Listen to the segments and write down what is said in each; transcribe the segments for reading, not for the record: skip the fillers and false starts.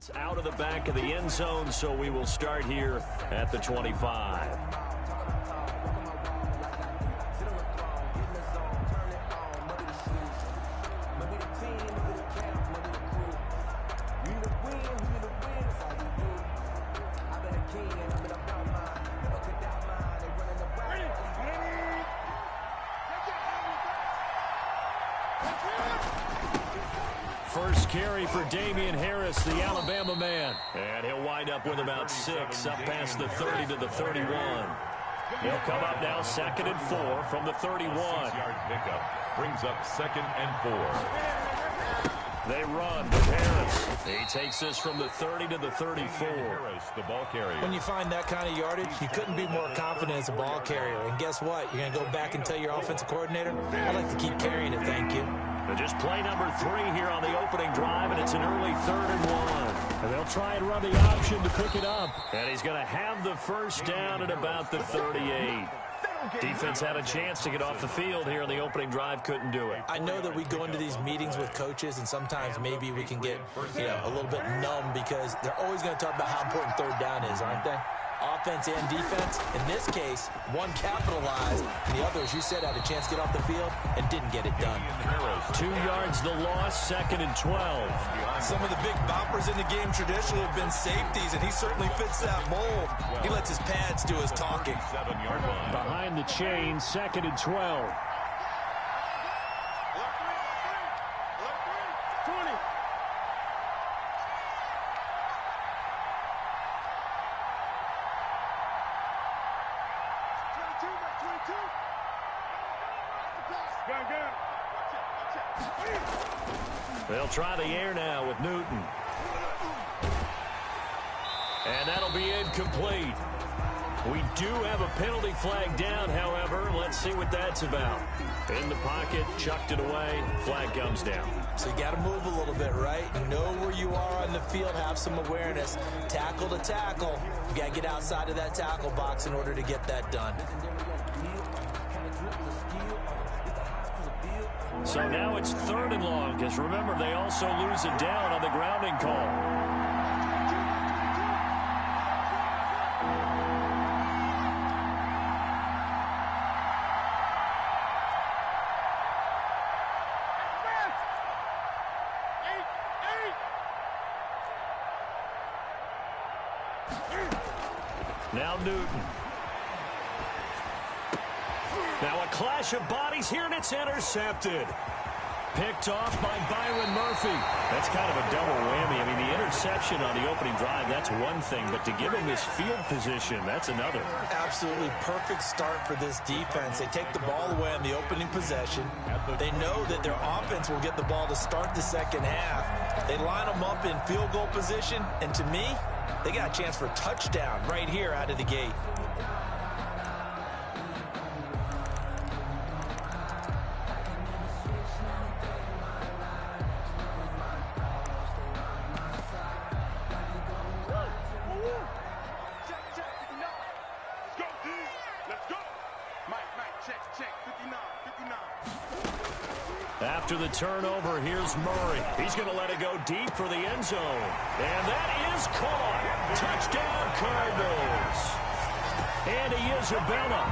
It's out of the back of the end zone, so we will start here at the 25. First carry for Damien Harris, the Alabama man. And he'll wind up with about 6, up past the 30 to the 31. He'll come up now 2nd and 4 from the 31. 6-yard pickup brings up 2nd and 4. They run with Harris. He takes this from the 30 to the 34. Harris, the ball carrier. When you find that kind of yardage, you couldn't be more confident as a ball carrier. And guess what? You're going to go back and tell your offensive coordinator, I'd like to keep carrying it, thank you. And just play number 3 here on the opening drive, and it's an early 3rd and 1. And they'll try and run the option to pick it up. And he's going to have the first down at about the 38. Defense had a chance to get off the field here in the opening drive, couldn't do it. I know that we go into these meetings with coaches, and sometimes maybe we can get a little bit numb because they're always going to talk about how important 3rd down is, aren't they? Offense and defense. In this case, one capitalized, and the other, as you said, had a chance to get off the field and didn't get it done. 2 yards the loss, 2nd and 12. Some of the big boppers in the game traditionally have been safeties, and he certainly fits that mold. He lets his pads do his talking. 7-yard line. Behind the chain, 2nd and 12. They'll try the air now with Newton. And that'll be incomplete. We do have a penalty flag down, however. Let's see what that's about. In the pocket, chucked it away. Flag comes down. So you got to move a little bit, right? Know where you are on the field, have some awareness. Tackle to tackle. You got to get outside of that tackle box in order to get that done. So now it's 3rd and long, because remember, they also lose it down on the grounding call. Now Newton. Now a clash of bodies here, and it's intercepted. Picked off by Byron Murphy. That's kind of a double whammy. I mean, the interception on the opening drive, that's one thing, but to give him this field position, that's another. Absolutely perfect start for this defense. They take the ball away on the opening possession. They know that their offense will get the ball to start the second half. They line them up in field goal position, and to me, they got a chance for a touchdown right here out of the gate. After the turnover, here's Murray. He's going to let it go deep for the end zone. And that is caught. Touchdown, Cardinals. Andy Isabella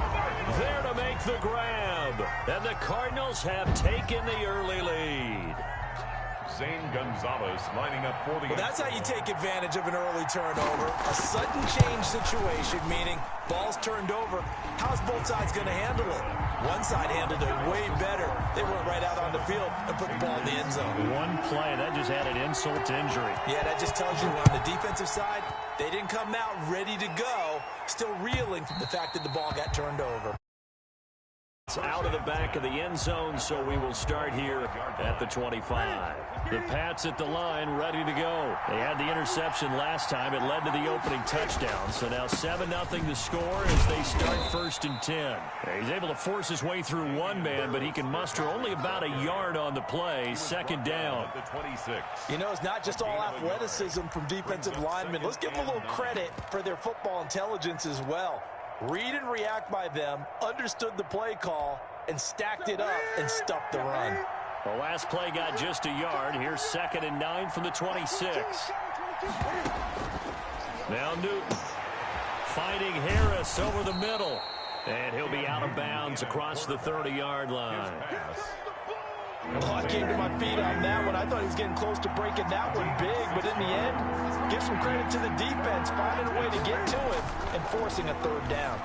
there to make the grab. And the Cardinals have taken the early lead. Zane Gonzalez lining up for the... Well, that's how you take advantage of an early turnover. A sudden change situation, meaning ball's turned over. How's both sides going to handle it? One side handled it way better. They went right out on the field and put the ball in the end zone. One play, that just added insult to injury. Yeah, that just tells you on the defensive side, they didn't come out ready to go, still reeling from the fact that the ball got turned over. It's out of the back of the end zone, so we will start here at the 25. The Pats at the line, ready to go. They had the interception last time. It led to the opening touchdown. So now 7-0 to score as they start 1st and 10. He's able to force his way through one man, but he can muster only about a yard on the play. 2nd down. You know, it's not just all athleticism from defensive linemen. Let's give them a little credit for their football intelligence as well. Read and react by them, understood the play call, and stacked it up and stuffed the run. The last play got just a yard. Here's 2nd and 9 from the 26. Now Newton fighting Harris over the middle. And he'll be out of bounds across the 30-yard line. Oh, I came to my feet on that one. I thought he was getting close to breaking that one big, but in the end, give some credit to the defense, finding a way to get to him and forcing a third down.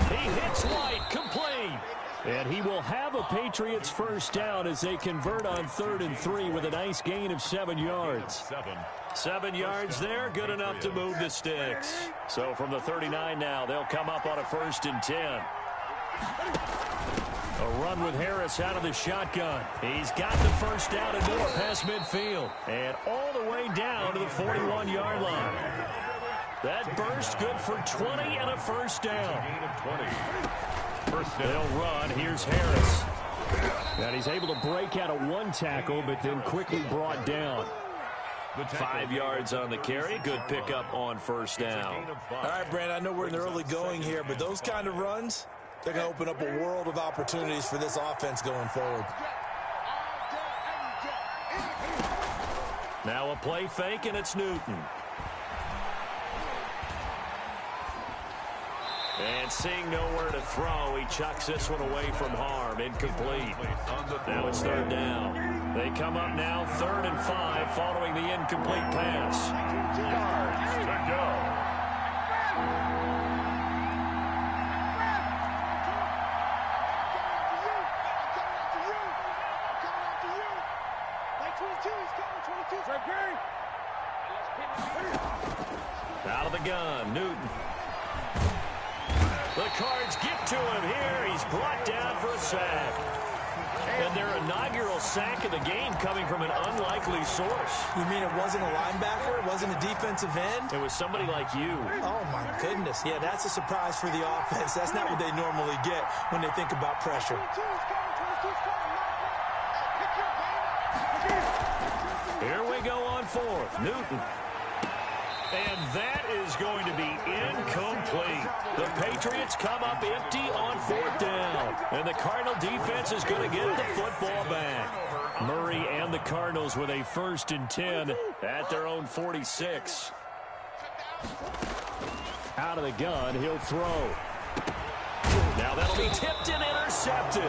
He hits White, complete. And he will have a Patriots first down as they convert on 3rd and 3 with a nice gain of 7 yards. 7 yards there, good enough to move the sticks. So from the 39 now, they'll come up on a 1st and 10. A run with Harris out of the shotgun. He's got the first down and more past midfield. And all the way down to the 41-yard line. That burst good for 20 and a first down. They'll run. Here's Harris. And he's able to break out of one tackle, but then quickly brought down. 5 yards on the carry. Good pickup on first down. All right, Brandon, I know we're in the early going here, but those kind of runs, they're going to open up a world of opportunities for this offense going forward. Now a play fake, and it's Newton. And seeing nowhere to throw, he chucks this one away from harm. Incomplete. Now it's 3rd down. They come up now 3rd and 5 following the incomplete pass. 2 yards to go. Out of the gun, Newton. The Cards get to him here. He's brought down for a sack. And their inaugural sack of the game coming from an unlikely source. You mean it wasn't a linebacker? It wasn't a defensive end? It was somebody like you. Oh, my goodness. Yeah, that's a surprise for the offense. That's not what they normally get when they think about pressure. Here we go on 4th. Newton. And that is going to be incomplete. The Patriots come up empty on 4th down. And the Cardinal defense is going to get the football back. Murray and the Cardinals with a 1st and 10 at their own 46. Out of the gun, he'll throw. Now that'll be tipped and intercepted.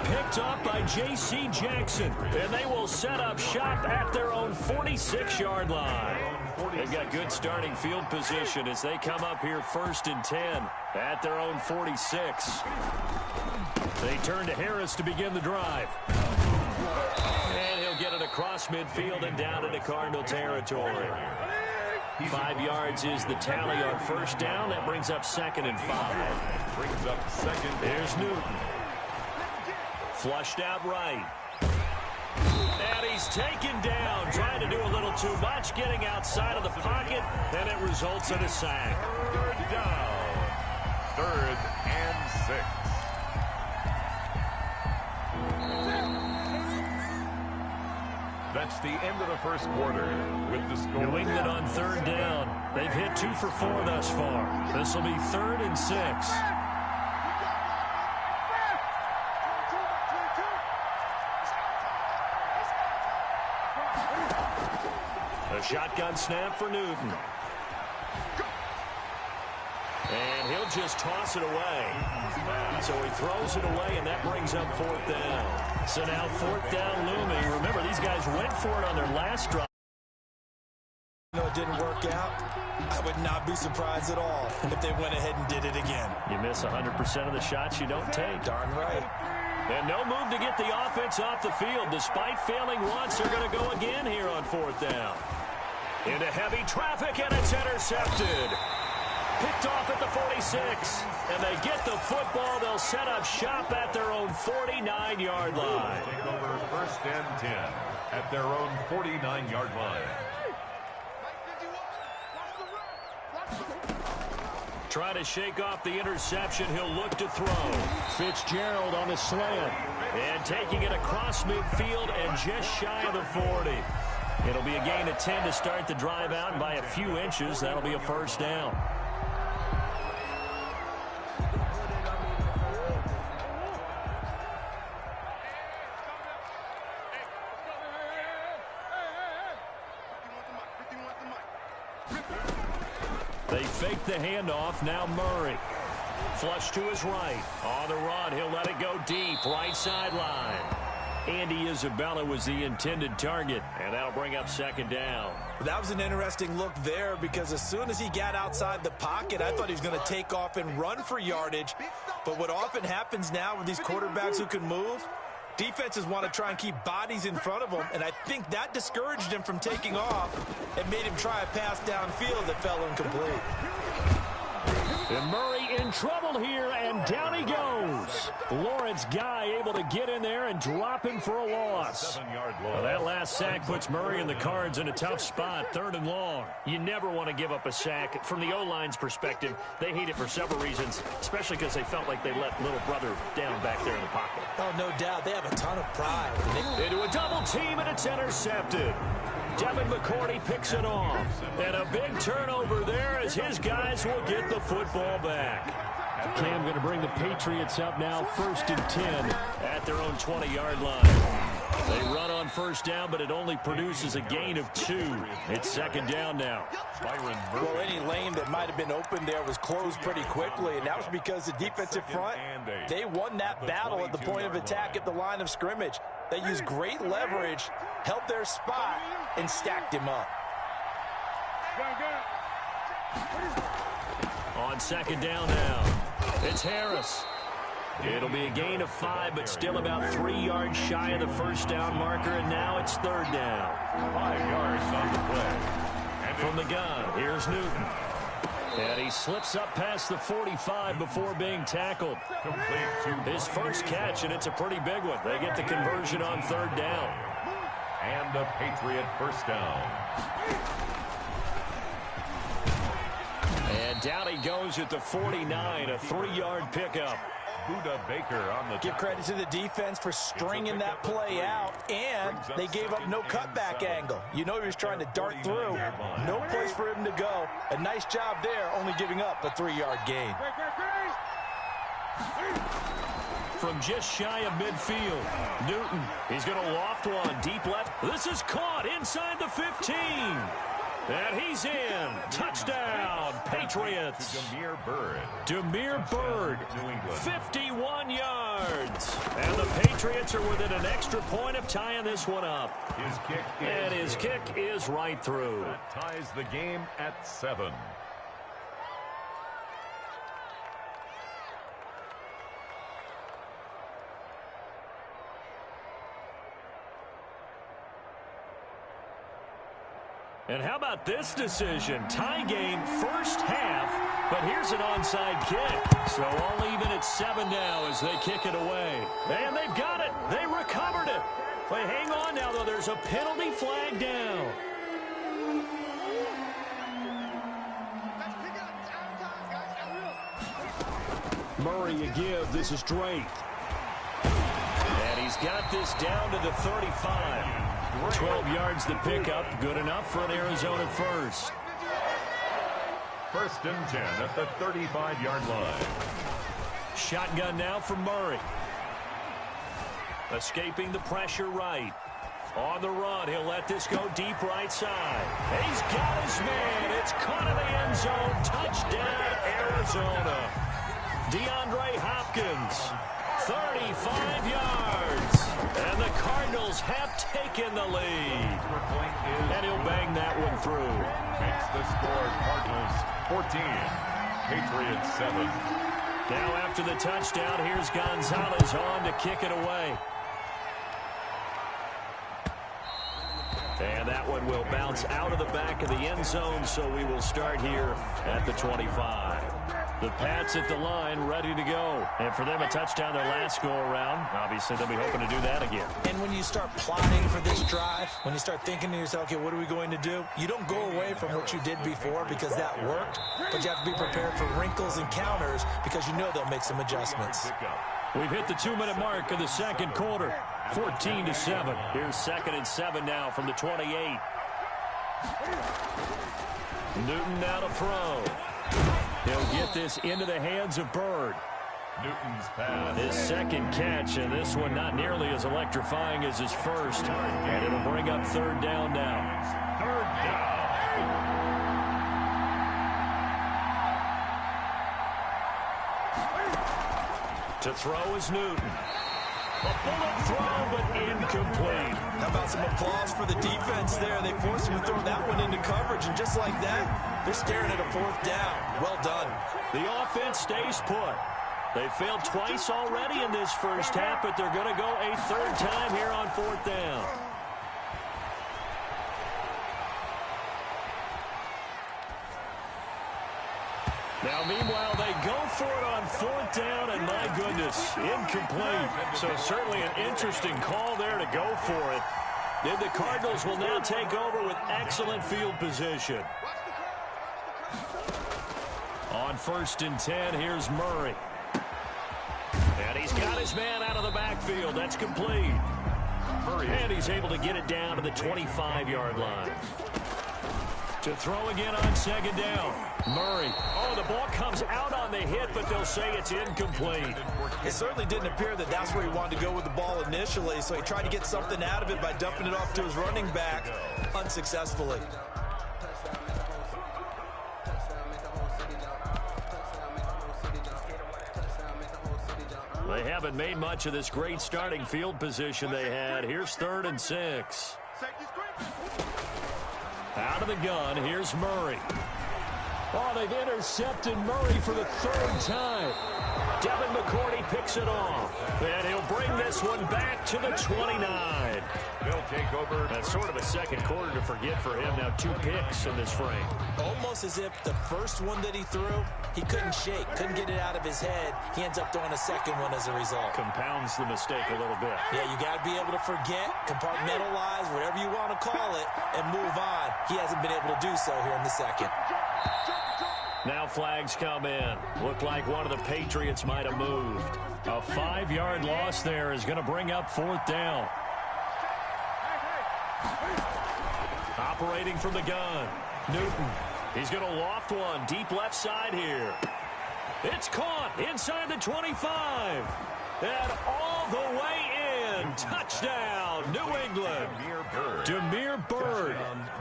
Picked up by J.C. Jackson. And they will set up shop at their own 46-yard line. They've got good starting field position as they come up here 1st and 10 at their own 46. They turn to Harris to begin the drive. And he'll get it across midfield and down into Cardinal territory. 5 yards is the tally on 1st down. That brings up 2nd and 5. Brings up 2nd. Here's Newton. Flushed out right. And he's taken down, trying to do a little too much, getting outside of the pocket, and it results in a sack. 3rd down. 3rd and 6. That's the end of the 1st quarter with the score. New England on 3rd down. They've hit 2 for 4 thus far. This will be 3rd and 6. A shotgun snap for Newton. And he'll just toss it away. So he throws it away, and that brings up 4th down. So now 4th down looming. Remember, these guys went for it on their last drive. You know, it didn't work out. I would not be surprised at all if they went ahead and did it again. You miss 100% of the shots you don't take. Darn right. And no move to get the offense off the field. Despite failing once, they're going to go again here on 4th down. Into heavy traffic, and it's intercepted. Picked off at the 46. And they get the football. They'll set up shop at their own 49-yard line. Take over 1st and 10 at their own 49-yard line. Trying to shake off the interception. He'll look to throw. Fitzgerald on the slant. And taking it across midfield and just shy of the 40. It'll be a gain of 10 to start the drive out, and by a few inches, that'll be a 1st down. They fake the handoff. Now Murray. Flush to his right. On the run, he'll let it go deep. Right sideline. Andy Isabella was the intended target, and that'll bring up second down. That was an interesting look there because as soon as he got outside the pocket, I thought he was going to take off and run for yardage. But what often happens now with these quarterbacks who can move, defenses want to try and keep bodies in front of them, and I think that discouraged him from taking off and made him try a pass downfield that fell incomplete. And Murray in trouble here, and down he goes. Lawrence Guy able to get in there and drop him for a loss. Well, that last sack puts Murray and the Cards in a tough spot, 3rd and long. You never want to give up a sack. From the O-line's perspective, they hate it for several reasons, especially because they felt like they let little brother down back there in the pocket. Oh, no doubt. They have a ton of pride. Into a double team, and it's intercepted. Devin McCourty picks it off. And a big turnover there as his guys will get the football back. Cam going to bring the Patriots up now, 1st and 10 at their own 20-yard line. They run on first down, but it only produces a gain of 2. It's second down now. Well, any lane that might have been open there was closed pretty quickly, and that was because the defensive front, they won that battle at the point of attack at the line of scrimmage. They used great leverage, held their spot, and stacked him up. On second down now, it's Harris. It'll be a gain of 5, but still about 3 yards shy of the first down marker, and now it's 3rd down. 5 yards on the play. And from the gun, here's Newton. And he slips up past the 45 before being tackled. His first catch, and it's a pretty big one. They get the conversion on 3rd down. And a Patriot first down. And down he goes at the 49, a 3-yard pickup. Budda Baker on the Give credit to the defense for stringing that play out, and they gave up no cutback angle. You know he was trying to dart through. No place for him to go. A nice job there, only giving up a 3-yard gain. From just shy of midfield, Newton, he's going to loft one deep left. This is caught inside the 15. And he's in. Touchdown, Patriots. Damiere Byrd. Damiere Byrd, 51 yards. And the Patriots are within an extra point of tying this one up. His kick is right through. That ties the game at 7. And how about this decision? Tie game, first half, but here's an onside kick. So all even at 7 now as they kick it away. And they've got it. They recovered it. But hang on now, though. There's a penalty flag down. Murray a give. This is Drake. And he's got this down to the 35. 12 yards to pick up. Good enough for an Arizona first. 1st and 10 at the 35-yard line. Shotgun now for Murray. Escaping the pressure right. On the run, he'll let this go deep right side. He's got his man. It's caught in the end zone. Touchdown, Arizona. DeAndre Hopkins, 35 yards. And the Cardinals have taken the lead. And he'll bang that one through. Makes the score Cardinals 14, Patriots 7. Now after the touchdown, here's Gonzalez on to kick it away. And that one will bounce out of the back of the end zone, so we will start here at the 25. The Pats at the line, ready to go. And for them, a touchdown their last go-around. Obviously, they'll be hoping to do that again. And when you start plotting for this drive, when you start thinking to yourself, okay, what are we going to do? You don't go away from what you did before because that worked, but you have to be prepared for wrinkles and counters because you know they'll make some adjustments. We've hit the 2-minute mark of the second quarter. 14-7. Here's 2nd and 7 now from the 28. Newton now to throw. He'll get this into the hands of Byrd. Newton's pass. His second catch, and this one not nearly as electrifying as his first. And it'll bring up 3rd down now. 3rd down. To throw is Newton. A bullet throw, but incomplete. How about some applause for the defense there? They forced him to throw that one into coverage, and just like that, they're staring at a 4th down. Well done. The offense stays put. They failed twice already in this first half, but they're going to go a 3rd time here on 4th down. Now, meanwhile, they go for it on 4th down, and my goodness, incomplete. So certainly an interesting call there to go for it. Then the Cardinals will now take over with excellent field position. On 1st and 10, here's Murray. And he's got his man out of the backfield. That's complete. And he's able to get it down to the 25-yard line. To throw again on 2nd down. Murray. Oh, the ball comes out on the hit, but they'll say it's incomplete. It certainly didn't appear that that's where he wanted to go with the ball initially, so he tried to get something out of it by dumping it off to his running back unsuccessfully. They haven't made much of this great starting field position they had. Here's 3rd and 6. Out of the gun, here's Murray. Oh, they've intercepted Murray for the 3rd time. Devin McCourty picks it off. And he'll bring this one back to the 29. They'll take over. That's sort of a second quarter to forget for him. Now 2 picks in this frame. Almost as if the first one that he threw, he couldn't shake, couldn't get it out of his head. He ends up throwing a second one as a result. Compounds the mistake a little bit. Yeah, you got to be able to forget, compartmentalize, whatever you want to call it, and move on. He hasn't been able to do so here in the second. Now flags come in. Looked like one of the Patriots might have moved. A 5-yard loss there is going to bring up 4th down. Operating from the gun. Newton. He's going to loft one deep left side here. It's caught inside the 25. And all the way in. Touchdown, New England. Damiere Byrd,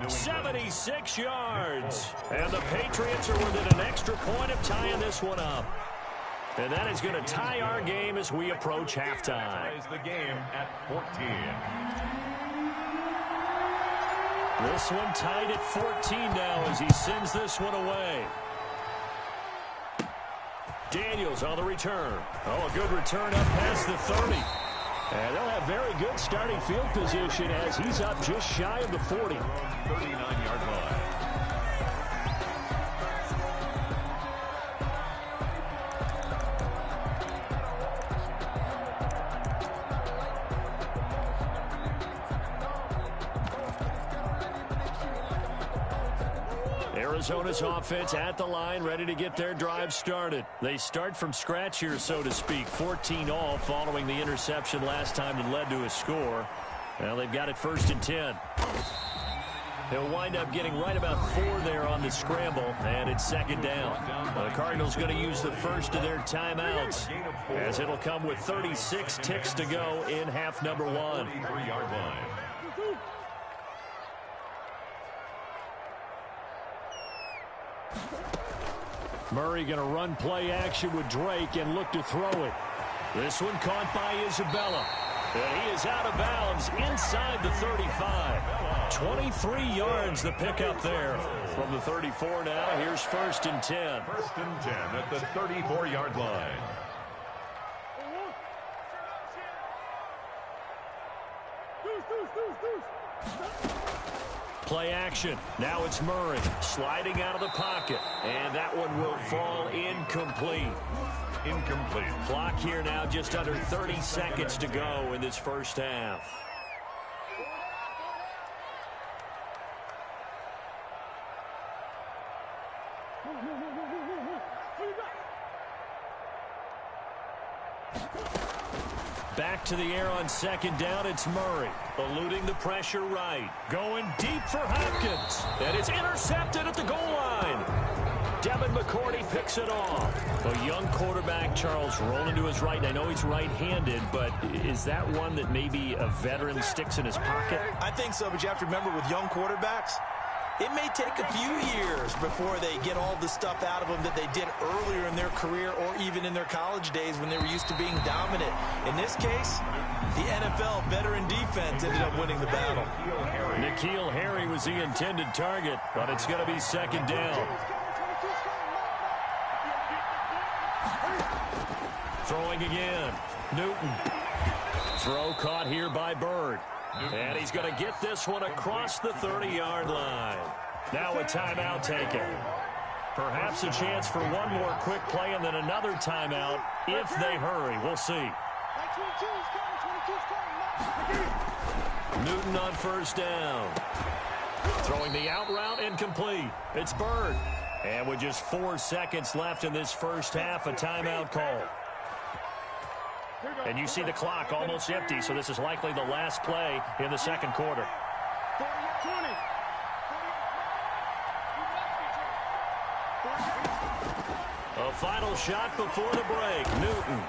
76 yards. And the Patriots are within an extra point of tying this one up. And that is going to tie our game as we approach halftime. Ties the game at 14. This one tied at 14 now as he sends this one away. Daniels on the return. Oh, a good return up past the 30. And they'll have very good starting field position as he's up just shy of the 40. 39-yard line. Arizona's offense at the line, ready to get their drive started. They start from scratch here, so to speak. 14 all following the interception last time that led to a score. Well, they've got it 1st and 10. He'll wind up getting right about 4 there on the scramble, and it's 2nd down. The Cardinals going to use the first of their timeouts, as it'll come with 36 ticks to go in half number 1. 33-yard line. Murray going to run play action with Drake and look to throw it. This one caught by Isabella. And he is out of bounds inside the 35. 23 yards the pickup there from the 34 now. Here's 1st and 10. 1st and 10 at the 34-yard line. Play action. Now it's Murray sliding out of the pocket. And that one will fall incomplete. Incomplete. Clock here now just under 30 seconds to go in this first half. Back to the air on 2nd down, it's Murray. Eluding the pressure right. Going deep for Hopkins. And it's intercepted at the goal line. Devin McCourty picks it off. A young quarterback, Charles, rolling to his right. I know he's right-handed, but is that one that maybe a veteran sticks in his pocket? I think so, but you have to remember with young quarterbacks, It may take a few years before they get all the stuff out of them that they did earlier in their career or even in their college days when they were used to being dominant. In this case, the NFL veteran defense ended up winning the battle. N'Keal Harry was the intended target, but it's going to be second down. Throwing again. Newton. Throw caught here by Byrd. And he's going to get this one across the 30-yard line. Now a timeout taken. Perhaps a chance for one more quick play and then another timeout if they hurry. We'll see. Newton on first down. Throwing the out route incomplete. It's Byrd. And with just 4 seconds left in this first half, a timeout call. And you see the clock almost empty, so this is likely the last play in the second quarter. A final shot before the break. Newton.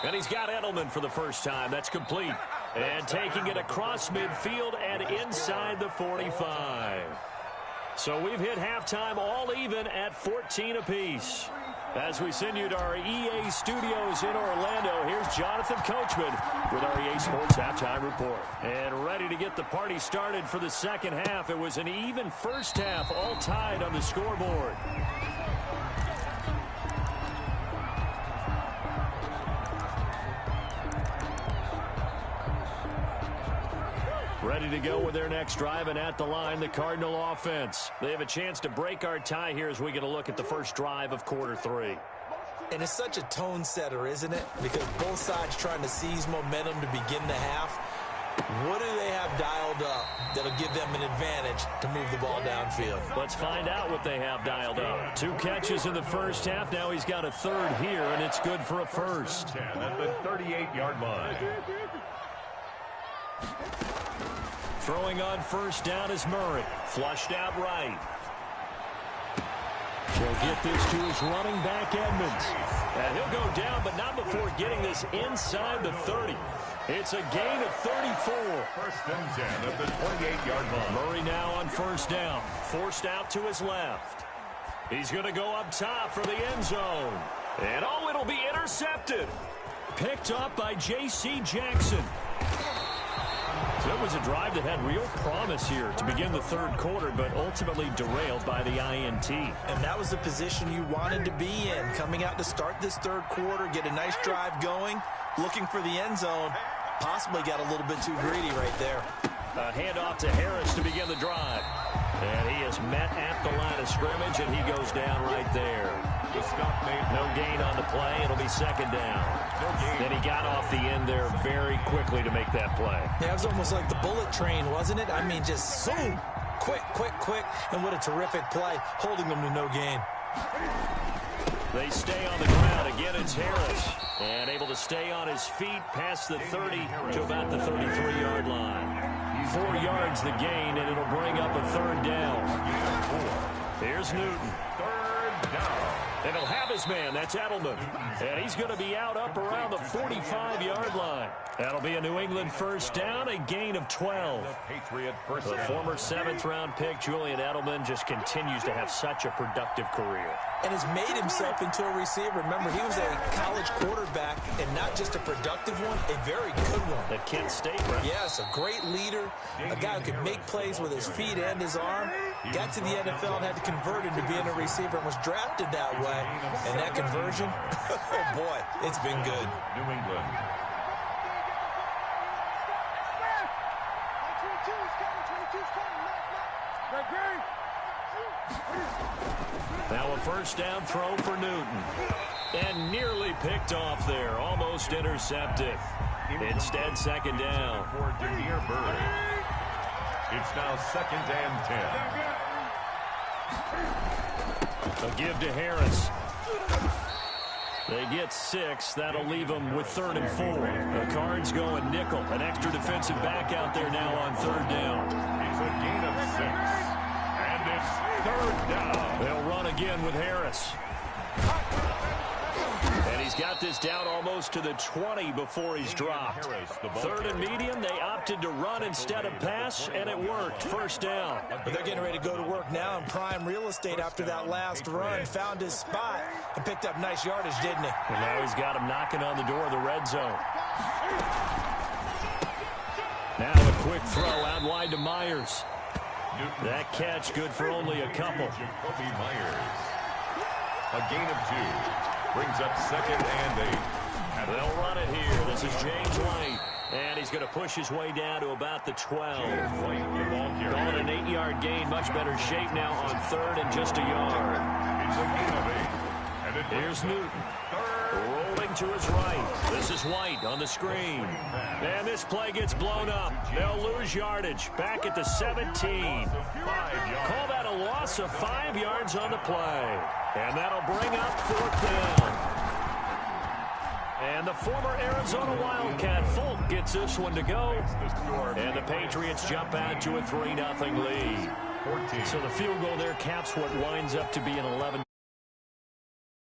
And he's got Edelman for the first time. That's complete. And taking it across midfield and inside the 45. So we've hit halftime all even at 14 apiece. As we send you to our EA studios in Orlando, here's Jonathan Coachman with our EA Sports Halftime Report. And ready to get the party started for the second half. It was an even first half, all tied on the scoreboard. Ready to go with their next drive, and at the line, the Cardinal offense. They have a chance to break our tie here as we get a look at the first drive of quarter 3. And it's such a tone setter, isn't it? Because both sides trying to seize momentum to begin the half. What do they have dialed up that'll give them an advantage to move the ball downfield? Let's find out what they have dialed up. 2 catches in the first half. Now he's got a third here, and it's good for a first. 10 at the 38-yard line. Throwing on first down is Murray. Flushed out right. He'll get this to his running back, Edmonds. And he'll go down, but not before getting this inside the 30. It's a gain of 34. First and 10 at the 28-yard line. Murray now on first down. Forced out to his left. He's going to go up top for the end zone. And oh, it'll be intercepted. Picked up by J.C. Jackson. So it was a drive that had real promise here to begin the third quarter, but ultimately derailed by the INT. And that was the position you wanted to be in, coming out to start this third quarter, get a nice drive going, looking for the end zone. Possibly got a little bit too greedy right there. A handoff to Harris to begin the drive. And he is met at the line of scrimmage, and he goes down right there. No gain on the play. It'll be second down. Then he got off the end there very quickly to make that play. Yeah, it was almost like the bullet train, wasn't it? I mean, just zoom, quick, and what a terrific play, holding them to no gain. They stay on the ground. Again, it's Harris. And able to stay on his feet past the 30 to about the 33-yard line. 4 yards the gain, and it'll bring up a third down. Here's Newton. Third down. And he'll have his man. That's Edelman. And he's going to be out up around the 45-yard line. That'll be a New England first down, a gain of 12. The former 7th-round pick, Julian Edelman, just continues to have such a productive career. And has made himself into a receiver. Remember, he was a college quarterback, and not just a productive one, a very good one. At Kent State, right? Yes, a great leader, a guy who could make plays with his feet and his arm. Got to the NFL and had to convert into being a receiver and was drafted that way. And that conversion, oh boy, it's been good. New England. Now a first down throw for Newton. And nearly picked off there. Almost intercepted. Instead, second down. For Damiere Byrd. It's now second and 10. A give to Harris. They get 6. That'll leave them with 3rd and 4. The Cards going nickel. An extra defensive back out there now on third down. It's a gain of 6. And it's third down. They'll run again with Harris. And he's got this down almost to the 20 before he's dropped. Third and medium, they opted to run instead of pass, and it worked. First down. But they're getting ready to go to work now in prime real estate after that last run. Found his spot and picked up nice yardage, didn't he? And now he's got him knocking on the door of the red zone. Now a quick throw out wide to Myers. That catch good for only a couple. Jacoby Myers. A gain of 2. Brings up 2nd and 8. They'll run it here. This is James White. And he's going to push his way down to about the 12. White, the ball carrier. Called an 8-yard gain. Much better shape now on 3rd and just a yard. It's a gain of 8. And Here's Newton. Rolling to his right. This is White on the screen. And this play gets blown up. They'll lose yardage. Back at the 17. Call that a loss of 5 yards on the play. And that'll bring up 4th down. And the former Arizona Wildcat Folk gets this one to go. And the Patriots jump out to a 3-0 lead. So the field goal there caps what winds up to be an 11.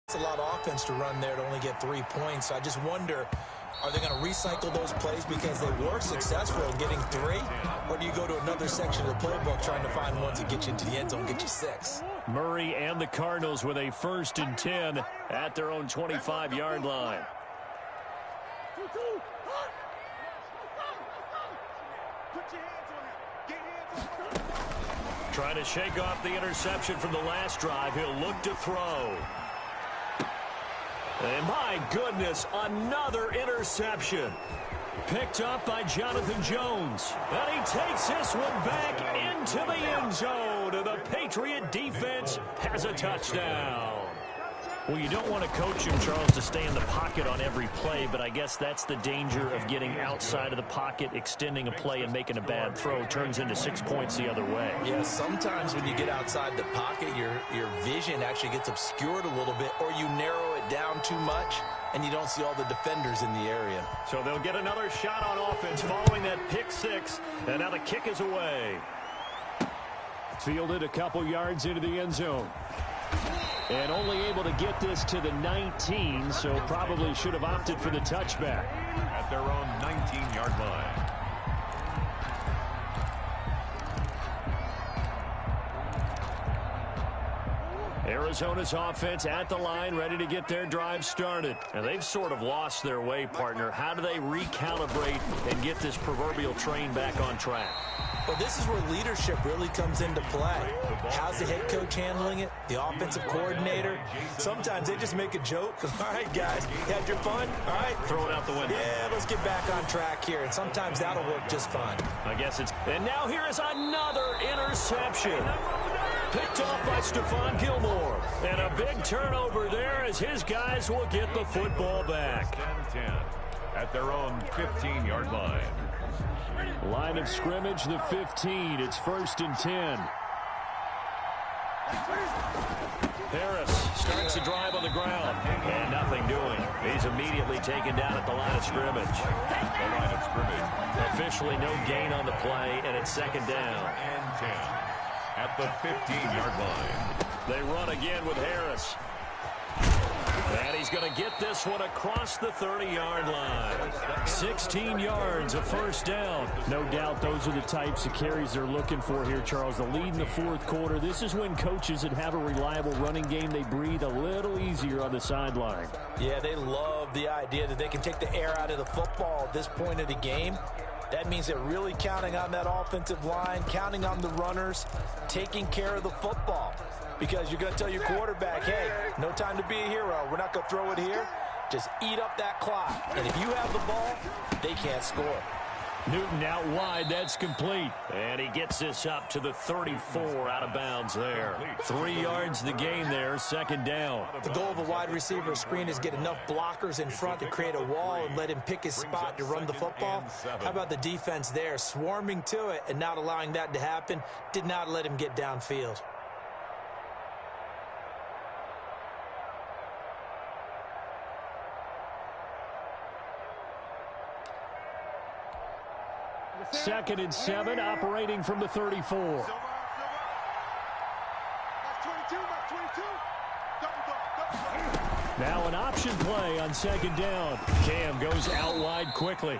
It's a lot of offense to run there to only get 3 points. I just wonder, are they going to recycle those plays because they were successful in getting 3? Or do you go to another section of the playbook trying to find ones that get you into the end zone, get you 6? Murray and the Cardinals with a 1st and 10 at their own 25-yard line. Trying to shake off the interception from the last drive. He'll look to throw. And my goodness, another interception. Picked up by Jonathan Jones. And he takes this one back into the end zone. And the Patriot defense has a touchdown. Well, you don't want to coach him, Charles, to stay in the pocket on every play, but I guess that's the danger of getting outside of the pocket, extending a play and making a bad throw. Turns into 6 points the other way. Yeah, sometimes when you get outside the pocket, your vision actually gets obscured a little bit, or you narrow it down too much, and you don't see all the defenders in the area. So they'll get another shot on offense following that pick 6, and now the kick is away. Fielded a couple yards into the end zone. And only able to get this to the 19, so probably should have opted for the touchback. At their own 19-yard line. Arizona's offense at the line, ready to get their drive started. And they've sort of lost their way, partner. How do they recalibrate and get this proverbial train back on track? Well, this is where leadership really comes into play. How's the head coach handling it? The offensive coordinator? Sometimes they just make a joke. All right, guys, you had your fun? All right. Throw it out the window. Yeah, let's get back on track here. And sometimes that'll work just fine. I guess it's... And now here is another interception. Picked off by Stephon Gilmore. And a big turnover there as his guys will get the football back. 10-10 at their own 15-yard line. Line of scrimmage, the 15. It's 1st and 10. Harris starts the drive on the ground. And nothing doing. He's immediately taken down at the line of scrimmage. The line of scrimmage. Officially no gain on the play, and it's 2nd down. And 10 at the 15-yard line. They run again with Harris. And he's going to get this one across the 30-yard line. 16 yards, a 1st down. No doubt those are the types of carries they're looking for here, Charles. The lead in the 4th quarter. This is when coaches that have a reliable running game, they breathe a little easier on the sideline. Yeah, they love the idea that they can take the air out of the football at this point of the game. That means they're really counting on that offensive line, counting on the runners, taking care of the football. Because you're going to tell your quarterback, hey, no time to be a hero. We're not going to throw it here. Just eat up that clock. And if you have the ball, they can't score. Newton out wide. That's complete. And he gets this up to the 34 out of bounds there. 3 yards the gain there, 2nd down. The goal of a wide receiver screen is get enough blockers in front to create a wall and let him pick his spot to run the football. How about the defense there, swarming to it and not allowing that to happen? Did not let him get downfield. Second and 7, operating from the 34. Now an option play on second down. Cam goes out wide quickly.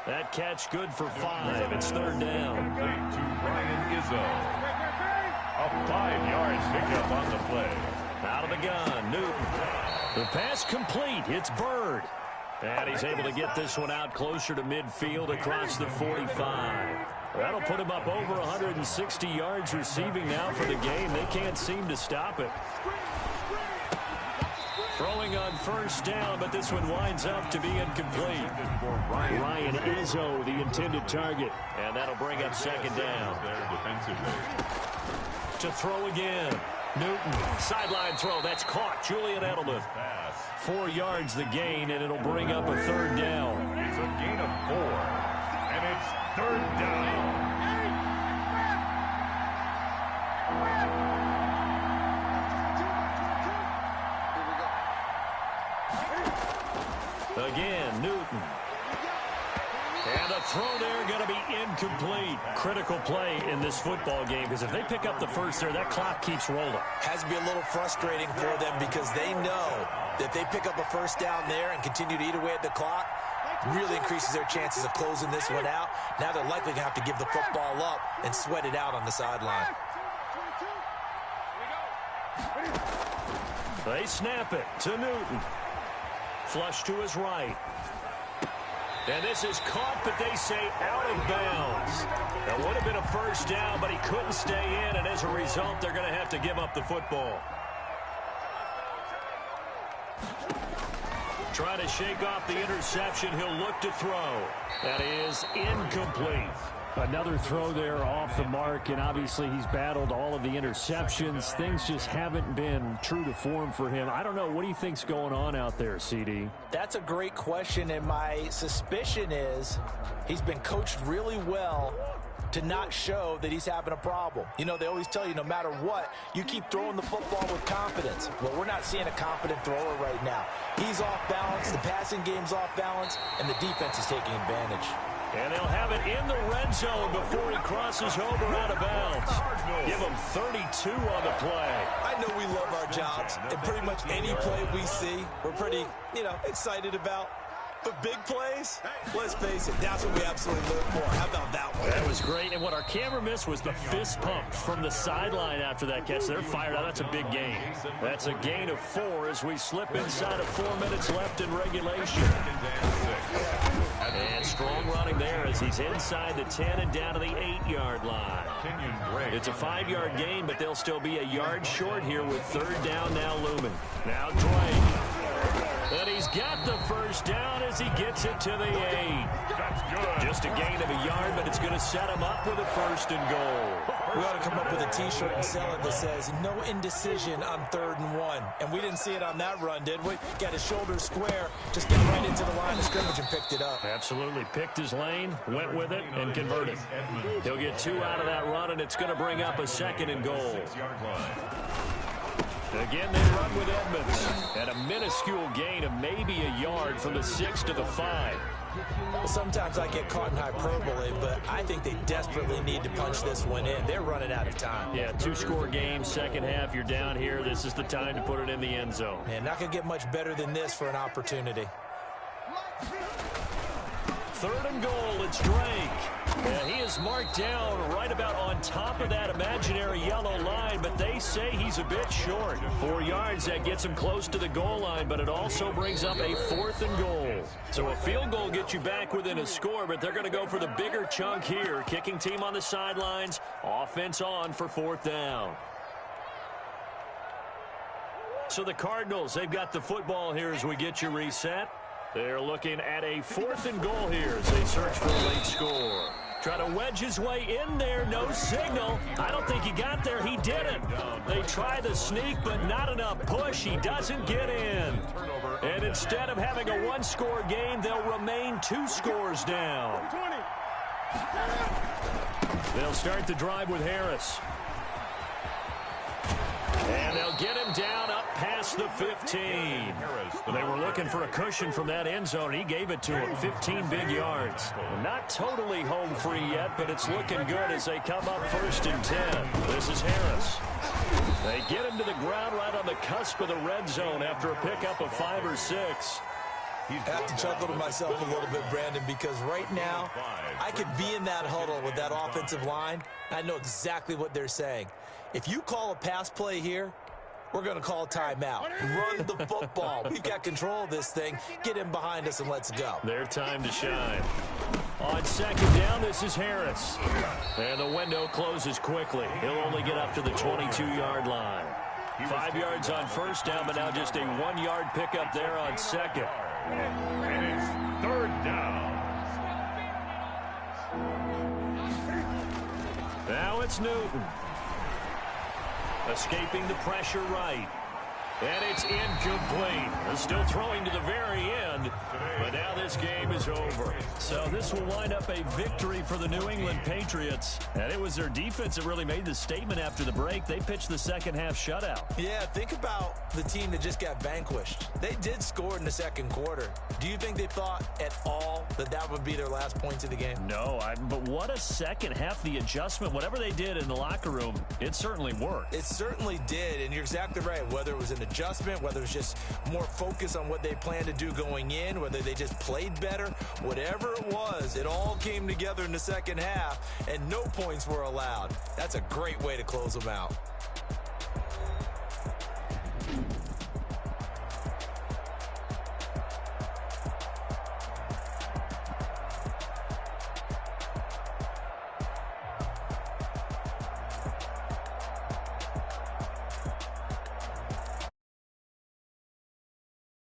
That catch good for 5. It's third down. To Ryan Izzo. A 5-yard pickup on the play. Out of the gun, Newton. The pass complete. It's Bird. And he's able to get this one out closer to midfield across the 45. That'll put him up over 160 yards receiving now for the game. They can't seem to stop it. Throwing on first down, but this one winds up to be incomplete. Ryan Izzo, the intended target. And that'll bring up second down. To throw again. Newton, sideline throw. That's caught. Julian Edelman. 4 yards the gain, and it'll bring up a third down. It's a gain of 4, and it's third down. Again, Newton. And the throw there going to be incomplete. Critical play in this football game, because if they pick up the first there, that clock keeps rolling. Has to be a little frustrating for them because they know that they pick up a first down there and continue to eat away at the clock, really increases their chances of closing this one out. Now they're likely going to have to give the football up and sweat it out on the sideline. They snap it to Newton. Flush to his right. And this is caught, but they say out of bounds. That would have been a first down, but he couldn't stay in, and as a result, they're going to have to give up the football. Trying to shake off the interception. He'll look to throw. That is incomplete. Another throw there off the mark, and obviously he's battled all of the interceptions. Things just haven't been true to form for him. I don't know. What do you think's going on out there, CD? That's a great question, and my suspicion is he's been coached really well to not show that he's having a problem. You know, they always tell you no matter what, you keep throwing the football with confidence. Well, we're not seeing a confident thrower right now. He's off balance, the passing game's off balance, and the defense is taking advantage. And they'll have it in the red zone before he crosses over out of bounds. Give him 32 on the play. I know we love our jobs, and pretty much any play we see, we're pretty, excited about. But big plays, let's face it, that's what we absolutely live for. How about that one? That was great. And what our camera missed was the fist pump from the sideline after that catch. They're fired out. That's a big gain. That's a gain of 4 as we slip inside of 4 minutes left in regulation. And strong running there as he's inside the 10 and down to the 8-yard line. It's a 5-yard gain, but they'll still be a yard short here with third down now looming. Now Drake. And he's got the first down as he gets it to the 8. That's good. Just a gain of a yard, but it's going to set him up with a 1st and goal. We ought to come up with a T-shirt and sell it that says, no indecision on 3rd and 1. And we didn't see it on that run, did we? Got his shoulders square, just got right into the line of scrimmage and picked it up. Absolutely. Picked his lane, went with it, and converted. He'll get 2 out of that run, and it's going to bring up a 2nd and goal. Again, they run with Edmonds. And a minuscule gain of maybe a yard from the 6 to the 5. Well, sometimes I get caught in hyperbole, but I think they desperately need to punch this one in. They're running out of time. Yeah, 2-score game, second half. You're down here. This is the time to put it in the end zone. Man, not going to get much better than this for an opportunity. 3rd and goal, it's Drake. Yeah, he is marked down right about on top of that imaginary yellow line, but they say he's a bit short. 4 yards, that gets him close to the goal line, but it also brings up a 4th and goal. So a field goal gets you back within a score, but they're going to go for the bigger chunk here. Kicking team on the sidelines, offense on for 4th down. So the Cardinals, they've got the football here as we get you reset. They're looking at a 4th and goal here as they search for a late score. Try to wedge his way in there, no signal. I don't think he got there. He didn't. They try the sneak, but not enough push. He doesn't get in. And instead of having a 1-score game, they'll remain 2 scores down. They'll start the drive with Harris. And they'll get him down up past the 15. They were looking for a cushion from that end zone. He gave it to him. 15 big yards. Not totally home free yet, but it's looking good as they come up 1st and 10. This is Harris. They get him to the ground right on the cusp of the red zone after a pickup of 5 or 6. I have to chuckle to myself a little bit, Brandon, because right now I could be in that huddle with that offensive line. I know exactly what they're saying. If you call a pass play here, we're going to call timeout. Run the football. We've got control of this thing. Get him behind us and let's go. Their time to shine. On second down, this is Harris. And the window closes quickly. He'll only get up to the 22-yard line. 5 yards on first down, but now just a 1-yard pickup there on second. And it's third down. Now it's Newton. Escaping the pressure right. And it's incomplete. They're still throwing to the very end, but now this game is over. So this will wind up a victory for the New England Patriots. And it was their defense that really made the statement after the break. They pitched the second half shutout. Yeah, think about the team that just got vanquished. They did score in the second quarter. Do you think they thought at all that that would be their last points of the game? No, but what a second half. The adjustment, whatever they did in the locker room, it certainly worked. It certainly did, and you're exactly right. Whether it was an adjustment, whether it was just more focus on what they planned to do going in, whether they just played better, whatever it was, it all came together in the second half, and no points were allowed. That's a great way to close them out.